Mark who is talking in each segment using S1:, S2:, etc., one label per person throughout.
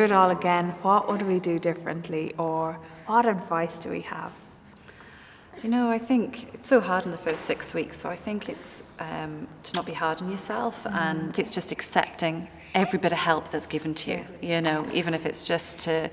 S1: it all again, what would we do differently, or what advice do we have?
S2: You know, I think it's so hard in the first 6 weeks, so I think it's to not be hard on yourself, and it's just accepting every bit of help that's given to you, you know, even if it's just to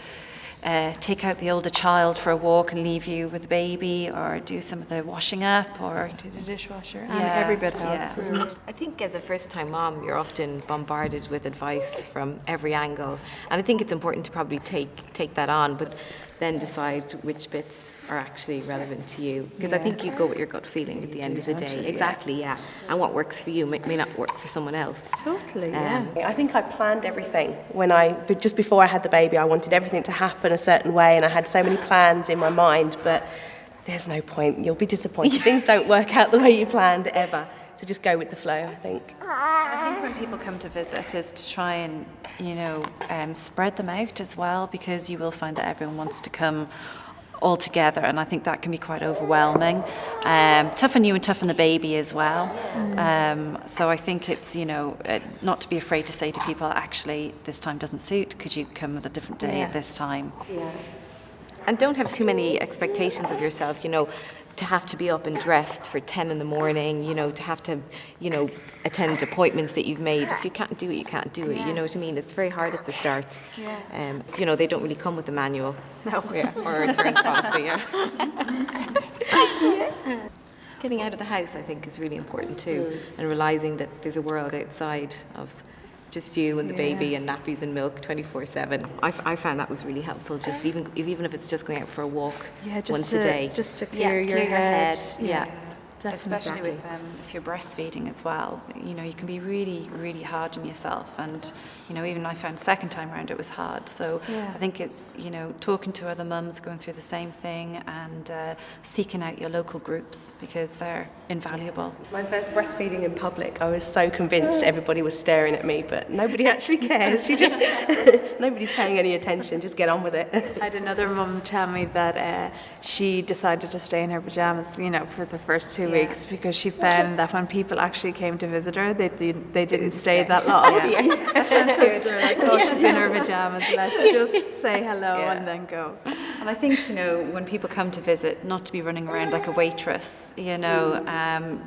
S2: take out the older child for a walk and leave you with the baby, or do some of the washing up, or
S1: Do the dishwasher, and every bit helps, isn't it?
S3: I think as a first-time mom, you're often bombarded with advice from every angle, and I think it's important to probably take that on, but then decide which bits are actually relevant to you. Because I think you go with your gut feeling at the end of the day. Exactly, yeah. And what works for you may not work for someone else.
S1: Totally, yeah.
S4: I think I planned everything. But just before I had the baby, I wanted everything to happen a certain way, and I had so many plans in my mind, but there's no point. You'll be disappointed. Things don't work out the way you planned ever. So just go with the flow, I think.
S2: I think when people come to visit is to try and, you know, spread them out as well, because you will find that everyone wants to come all together, and I think that can be quite overwhelming. Tough on you and tough on the baby as well. So I think it's, you know, not to be afraid to say to people, actually, this time doesn't suit. Could you come at a different day at this time?
S4: Yeah.
S3: And don't have too many expectations of yourself, you know, to have to be up and dressed for 10 in the morning, you know, to have to, you know, attend appointments that you've made. If you can't do it, you can't do it, you know what I mean? It's very hard at the start. You know, they don't really come with the manual.
S1: No.
S3: Yeah, or a returns policy, Getting out of the house, I think, is really important too, and realising that there's a world outside of just you and the baby and nappies and milk 24/7. I found that was really helpful, just even if it's just going out for a walk once a day.
S1: Just to clear your head.
S3: Yeah.
S2: Especially with if you're breastfeeding as well, you know, you can be really, really hard on yourself, and you know, even I found second time around it was hard. So I think it's, you know, talking to other mums going through the same thing, and seeking out your local groups, because they're invaluable.
S4: My first breastfeeding in public, I was so convinced everybody was staring at me, but nobody actually cares. You just nobody's paying any attention. Just get on with it.
S1: I had another mum tell me that she decided to stay in her pajamas, you know, for the first 2 weeks, because she found that when people actually came to visit her, they didn't stay that long. That sounds good. They're like, oh, she's in her pajamas, let's just say hello and then go.
S2: And I think, you know, when people come to visit, not to be running around like a waitress, you know,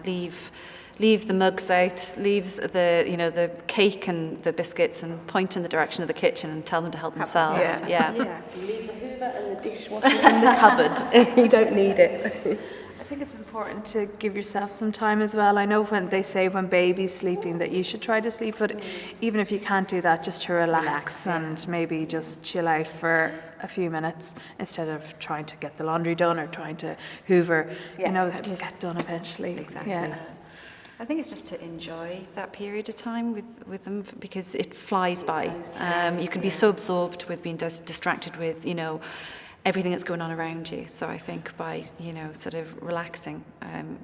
S2: leave the mugs out, leave the, you know, the cake and the biscuits, and point in the direction of the kitchen and tell them to help themselves.
S4: Leave the hoover and the dishwasher in the cupboard. You don't need it.
S1: I think it's important to give yourself some time as well. I know when they say when baby's sleeping that you should try to sleep, but even if you can't do that, just to relax and maybe just chill out for a few minutes instead of trying to get the laundry done or trying to hoover. You know, it'll get done eventually.
S3: Exactly.
S1: Yeah.
S2: I think it's just to enjoy that period of time with them, because it flies by. You can be so absorbed with being distracted with, you know, everything that's going on around you. So I think by, you know, sort of relaxing,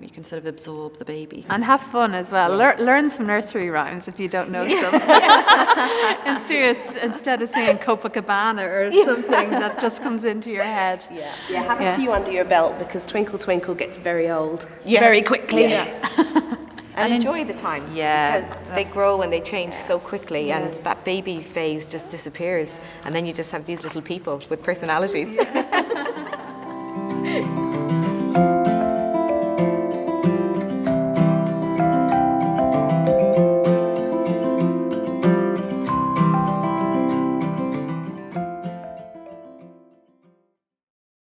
S2: you can sort of absorb the baby.
S1: And have fun as well. Learn some nursery rhymes if you don't know some. Instead of singing Copacabana or something that just comes into your head.
S4: Have a few under your belt, because Twinkle Twinkle gets very old very quickly.
S3: And enjoy the time,
S2: Yeah.
S3: because they grow and they change so quickly, and that baby phase just disappears, and then you just have these little people with personalities.